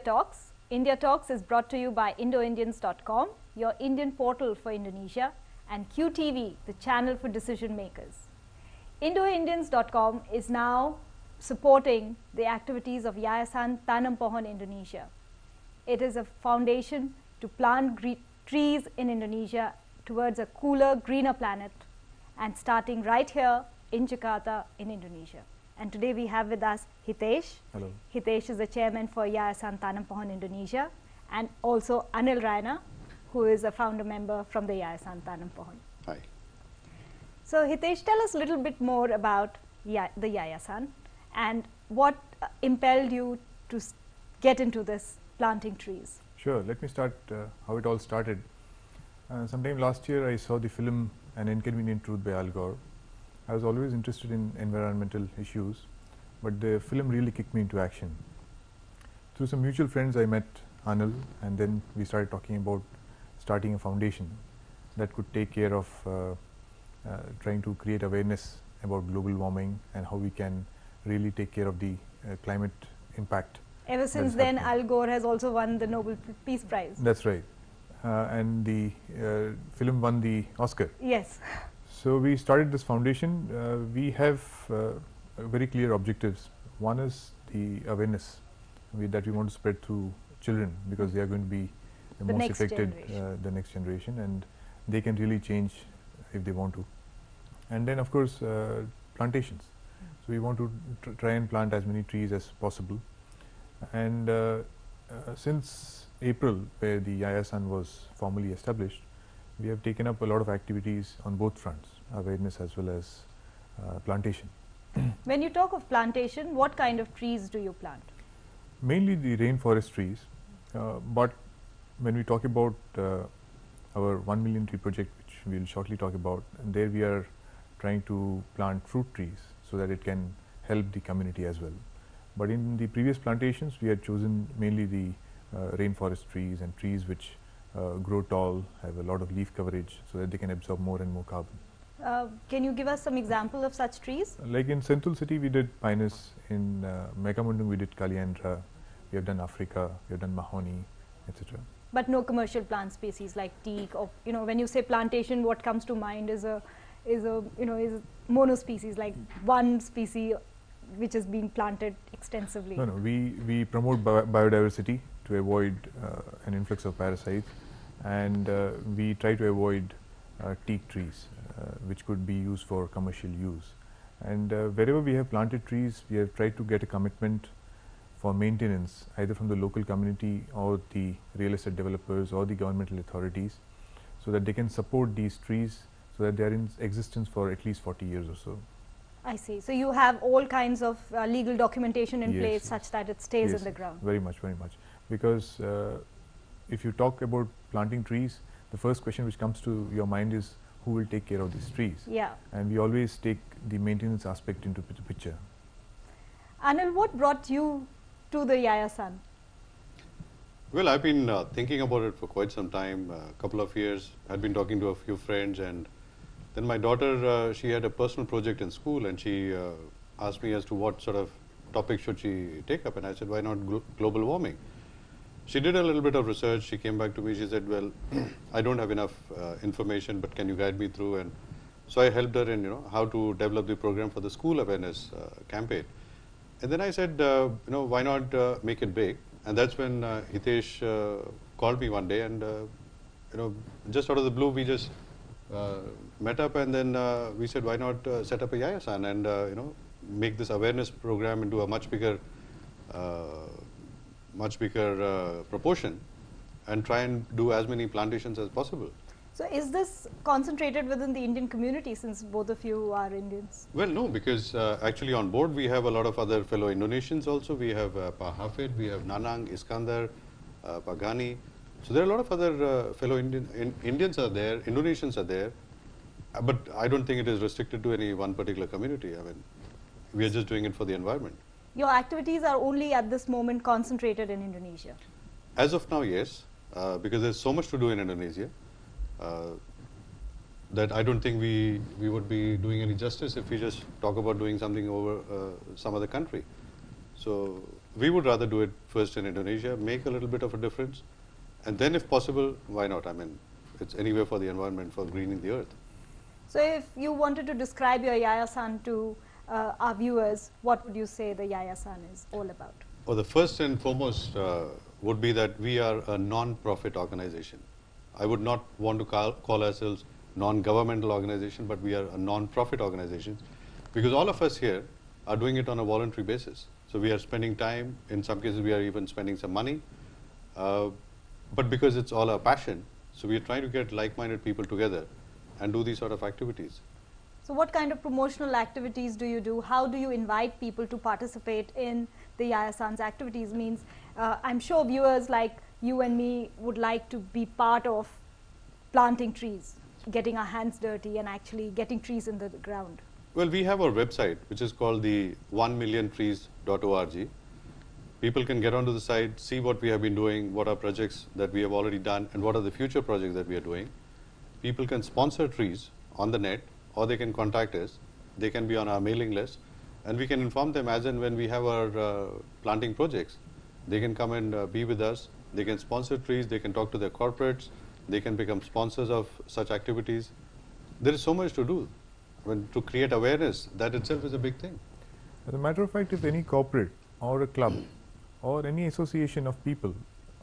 Talks. India Talks is brought to you by IndoIndians.com, your Indian portal for Indonesia, and QTV, the channel for decision makers. IndoIndians.com is now supporting the activities of Yayasan Tanam Pohon Indonesia. It is a foundation to plant trees in Indonesia towards a cooler, greener planet, and starting right here in Jakarta in Indonesia. And today we have with us Hitesh. Hello. Hitesh is the chairman for Yayasan Tanam Pohon Indonesia, and also Anil Raina, who is a founder member from the Yayasan Tanam Pohon. Hi. So Hitesh, tell us a little bit more about the Yayasan and what impelled you to get into this planting trees. Sure, let me start how it all started. Sometime last year I saw the film An Inconvenient Truth by Al Gore. I was always interested in environmental issues, but the film really kicked me into action. Through some mutual friends I met Anil, and then we started talking about starting a foundation that could take care of trying to create awareness about global warming and how we can really take care of the climate impact. Ever since then, Al Gore has also won the Nobel Peace Prize. That's right. And the film won the Oscar. Yes. So we started this foundation. We have very clear objectives. One is the awareness that we want to spread through children, because they are going to be the most affected, the next generation, and they can really change if they want to. And then of course plantations. So we want to try and plant as many trees as possible. And since April, where the Yayasan was formally established, we have taken up a lot of activities on both fronts, awareness as well as plantation. When you talk of plantation, what kind of trees do you plant? Mainly the rainforest trees, but when we talk about our 1 million tree project, which we will shortly talk about, and there we are trying to plant fruit trees so that it can help the community as well. But in the previous plantations, we had chosen mainly the rainforest trees and trees which grow tall, have a lot of leaf coverage, so that they can absorb more and more carbon. Can you give us some example of such trees? Like in Central City, we did pinus. In Megamundum, we did Kaliandra. We have done Africa. We have done mahogany, etc. But no commercial plant species like teak, or when you say plantation, what comes to mind is a monospecies, like one species which is being planted extensively. No, we promote biodiversity to avoid an influx of parasites, and we try to avoid teak trees which could be used for commercial use. And wherever we have planted trees, we have tried to get a commitment for maintenance, either from the local community or the real estate developers or the governmental authorities, so that they can support these trees so that they are in existence for at least 40 years or so. I see. So you have all kinds of legal documentation in Yes, place such that it stays yes, in the ground. Very much, because if you talk about planting trees, the first question which comes to your mind is who will take care of these trees. Yeah. And we always take the maintenance aspect into the picture. Anil, what brought you to the Yayasan? Well, I've been thinking about it for quite some time, a couple of years. I've been talking to a few friends, and then my daughter, she had a personal project in school, and she asked me as to what sort of topic should she take up, and I said, why not global warming? She did a little bit of research. She came back to me. She said, well, I don't have enough information, but can you guide me through? And so I helped her in how to develop the program for the school awareness campaign. And then I said, why not make it big? And that's when Hitesh called me one day, and just out of the blue, we just met up, and then we said, why not set up a Yayasan and make this awareness program into a much bigger proportion, and try and do as many plantations as possible. So is this concentrated within the Indian community, since both of you are Indians? Well, no, because actually on board we have a lot of other fellow Indonesians also. We have Pa Hafid, we have Nanang, Iskandar, Pagani. So there are a lot of other fellow Indians are there, Indonesians are there. But I don't think it is restricted to any one particular community. I mean, we are just doing it for the environment. Your activities are only at this moment concentrated in Indonesia? As of now, yes, because there's so much to do in Indonesia that I don't think we would be doing any justice if we just talk about doing something over some other country. So we would rather do it first in Indonesia, make a little bit of a difference, and then if possible, why not? I mean, it's anywhere for the environment, for greening the earth. So if you wanted to describe your Yayasan to our viewers, what would you say the Yayasan is all about? Well, the first and foremost would be that we are a non-profit organization. I would not want to call ourselves non-governmental organization, but we are a non-profit organization because all of us here are doing it on a voluntary basis. So we are spending time, in some cases we are even spending some money, but because it's all our passion, so we are trying to get like-minded people together and do these sort of activities. So what kind of promotional activities do you do? How do you invite people to participate in the Yayasan's activities? Means I'm sure viewers like you and me would like to be part of planting trees, getting our hands dirty and actually getting trees in the ground. Well, we have our website, which is called the 1milliontrees.org. People can get onto the site, see what we have been doing, what are projects that we have already done, and what are the future projects that we are doing. People can sponsor trees on the net, or they can contact us. They can be on our mailing list, and we can inform them as and when we have our planting projects. They can come and be with us. They can sponsor trees. They can talk to their corporates. They can become sponsors of such activities. There is so much to do. To create awareness, that itself is a big thing. As a matter of fact, if any corporate or a club or any association of people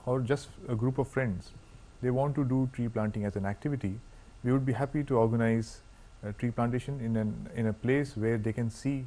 or just a group of friends, they want to do tree planting as an activity, we would be happy to organize a tree plantation in a place where they can see